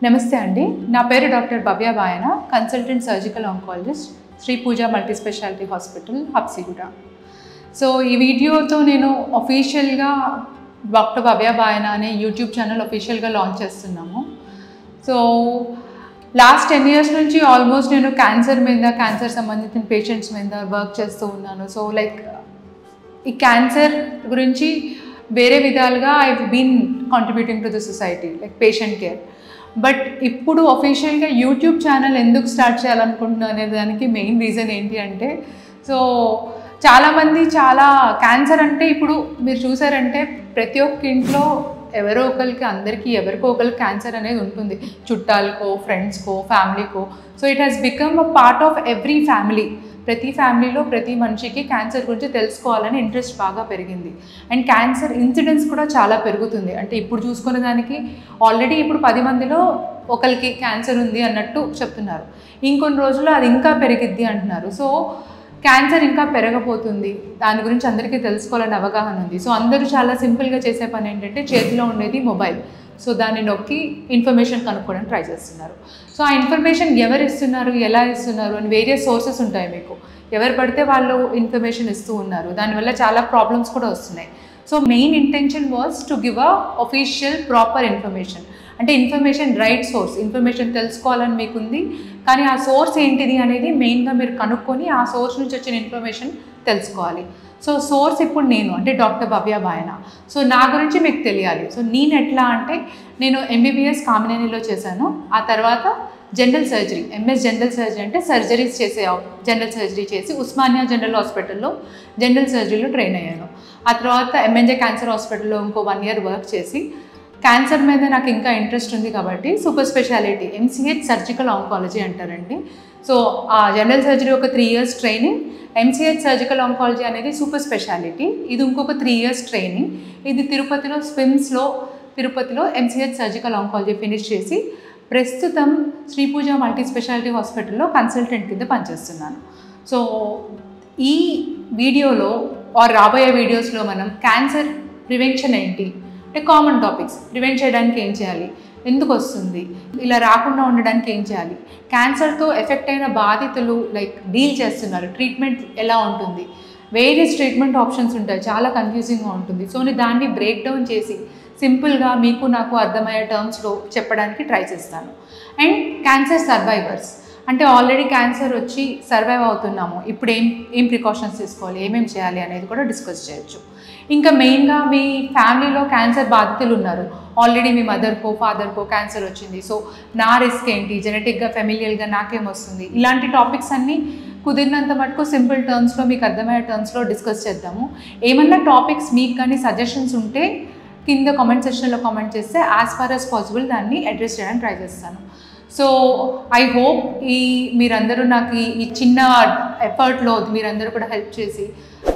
నమస్తే అండి. నా పేరు doctor Bhavya Bayana, consultant surgical oncologist, Shri Pooja multi specialty hospital, Habsiguda. So ఈ వీడియోతో నేను అఫీషియల్గా డాక్టర్ భవ్య బాయన అనే యూట్యూబ్ ఛానల్ అఫీషియల్గా లాంచ్ చేస్తున్నాము. సో లాస్ట్ 10 years నుంచి ఆల్మోస్ట్ నేను క్యాన్సర్ సంబంధించిన పేషెంట్స్ మీద వర్క్ చేస్తూ ఉన్నాను. సో లైక్ ఈ క్యాన్సర్ గురించి వేరే విధాలుగా I been contributing to the society like patient care. But ఇప్పుడు అఫీషియల్గా యూట్యూబ్ ఛానల్ ఎందుకు స్టార్ట్ చేయాలనుకుంటున్నాను అనే దానికి మెయిన్ రీజన్ ఏంటి అంటే, సో చాలామంది క్యాన్సర్ అంటే ఇప్పుడు మీరు చూసారంటే ప్రతి ఒక్క ఇంట్లో ఎవరో ఒకరికి ఎవరికో ఒకరికి క్యాన్సర్ అనేది ఉంటుంది, చుట్టాలకో, ఫ్రెండ్స్కో, ఫ్యామిలీకో. So it has become a part of every family. ప్రతి ఫ్యామిలీలో ప్రతి మనిషికి క్యాన్సర్ గురించి తెలుసుకోవాలని ఇంట్రెస్ట్ బాగా పెరిగింది. అండ్ క్యాన్సర్ ఇన్సిడెన్స్ కూడా చాలా పెరుగుతుంది. అంటే ఇప్పుడు చూసుకునే దానికి ఆల్రెడీ ఇప్పుడు 10 మందిలో ఒకరికి క్యాన్సర్ ఉంది అన్నట్టు చెప్తున్నారు. ఇంకొన్ని రోజుల్లో అది ఇంకా పెరిగిద్ది అంటున్నారు. సో క్యాన్సర్ ఇంకా పెరగబోతుంది. దాని గురించి అందరికీ తెలుసుకోవాలని అవగాహన ఉంది. సో అందరూ చాలా సింపుల్గా చేసే పని ఏంటంటే చేతిలో ఉండేది మొబైల్. సో దాన్ని నొక్కి ఇన్ఫర్మేషన్ కనుక్కోవడానికి ట్రై చేస్తున్నారు. సో ఆ ఇన్ఫర్మేషన్ ఎవరు ఇస్తున్నారు, ఎలా ఇస్తున్నారు అని వేరియస్ సోర్సెస్ ఉంటాయి మీకు. ఎవరు పడితే వాళ్ళు ఇన్ఫర్మేషన్ ఇస్తూ ఉన్నారు. దానివల్ల చాలా ప్రాబ్లమ్స్ కూడా వస్తున్నాయి. So main intention was to give a official proper information. అంటే ఇన్ఫర్మేషన్ రైట్ సోర్స్, ఇన్ఫర్మేషన్ తెలుసుకోవాలని మీకుంది, కానీ ఆ సోర్స్ ఏంటిది అనేది మెయిన్గా మీరు కనుక్కొని ఆ సోర్స్ నుంచి వచ్చిన ఇన్ఫర్మేషన్ తెలుసుకోవాలి. సో సోర్స్ ఇప్పుడు నేను అంటే డాక్టర్ భవ్య బాయన. సో నా గురించి మీకు తెలియాలి. సో నేను ఎట్లా అంటే నేను MBBS కామినేనిలో చేశాను. ఆ తర్వాత general surgery, MS general surgery అంటే సర్జరీస్ చేసే జనరల్ సర్జరీ చేసి ఉస్మానియా జనరల్ హాస్పిటల్లో జనరల్ సర్జరీలో ట్రైన్ అయ్యాను. ఆ తర్వాత MNJ క్యాన్సర్ హాస్పిటల్లో ఇంకో 1 year వర్క్ చేసి క్యాన్సర్ మీద నాకు ఇంకా ఇంట్రెస్ట్ ఉంది కాబట్టి super speciality MCH surgical oncology అంటారండి. సో ఆ జనరల్ సర్జరీ ఒక 3 years training, MCH surgical oncology అనేది సూపర్ స్పెషాలిటీ, ఇది ఇంకొక 3 years ట్రైనింగ్. ఇది తిరుపతిలో స్విమ్స్లో MCH సర్జికల్ ఆంకాలజీ ఫినిష్ చేసి ప్రస్తుతం శ్రీ పూజ మల్టీ స్పెషాలిటీ హాస్పిటల్లో కన్సల్టెంట్ కింద పనిచేస్తున్నాను. సో ఈ వీడియోలో రాబోయే వీడియోస్లో మనం క్యాన్సర్ ప్రివెన్షన్ ఏంటి అంటే కామన్ టాపిక్స్, ప్రివెంట్ చేయడానికి ఏం చేయాలి, ఎందుకు వస్తుంది, ఇలా రాకుండా ఉండడానికి ఏం చేయాలి, క్యాన్సర్తో ఎఫెక్ట్ అయిన బాధితులు లైక్ డీల్ చేస్తున్నారు, ట్రీట్మెంట్ ఎలా ఉంటుంది, వేరియస్ ట్రీట్మెంట్ ఆప్షన్స్ ఉంటాయి, చాలా కన్ఫ్యూజింగ్గా ఉంటుంది. సో నేను దాన్ని బ్రేక్ డౌన్ చేసి సింపుల్గా మీకు నాకు అర్థమయ్యే టర్మ్స్లో చెప్పడానికి ట్రై చేస్తాను. అండ్ క్యాన్సర్ సర్వైవర్స్ అంటే ఆల్రెడీ క్యాన్సర్ వచ్చి సర్వైవ్ అవుతున్నాము, ఇప్పుడు ఏం ప్రికాషన్స్ తీసుకోవాలి, ఏమేమి చేయాలి అనేది కూడా డిస్కస్ చేయొచ్చు. ఇంకా మెయిన్గా మీ ఫ్యామిలీలో క్యాన్సర్ బాధితులు ఉన్నారు, ఆల్రెడీ మీ మదర్కో ఫాదర్కో క్యాన్సర్ వచ్చింది, సో నా రిస్క్ ఏంటి, జెనెటిక్గా ఫెమిలియల్గా నాకేమొస్తుంది, ఇలాంటి టాపిక్స్ అన్నీ కుదిరినంత మటుకు సింపుల్ టర్మ్స్లో మీకు అర్థమయ్యే టర్మ్స్లో డిస్కస్ చేద్దాము. ఏమన్నా టాపిక్స్ మీకు కానీ సజెషన్స్ ఉంటే కింద కామెంట్ సెక్షన్లో కామెంట్ చేస్తే యాజ్ ఫార్ యాజ్ పాసిబుల్ దాన్ని అడ్రస్ చేయడానికి ట్రై చేస్తాను. సో ఐ హోప్ మీరందరూ నాకు ఈ చిన్న ఎఫర్ట్లో మీరందరూ కూడా హెల్ప్ చేసి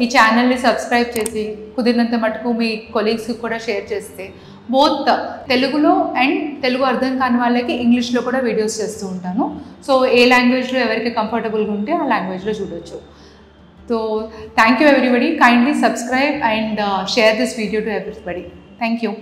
ఈ ఛానల్ని సబ్స్క్రైబ్ చేసి కుదిరినంత మటుకు మీ కొలీగ్స్కి కూడా షేర్ చేస్తే బోత్ తెలుగులో అండ్ తెలుగు అర్థం కాని వాళ్ళకి ఇంగ్లీష్లో కూడా వీడియోస్ చేస్తూ ఉంటాను. సో ఏ లాంగ్వేజ్లో ఎవరికి కంఫర్టబుల్గా ఉంటే ఆ లాంగ్వేజ్లో చూడొచ్చు. So thank you everybody. Kindly subscribe and share this video to everybody. Thank you.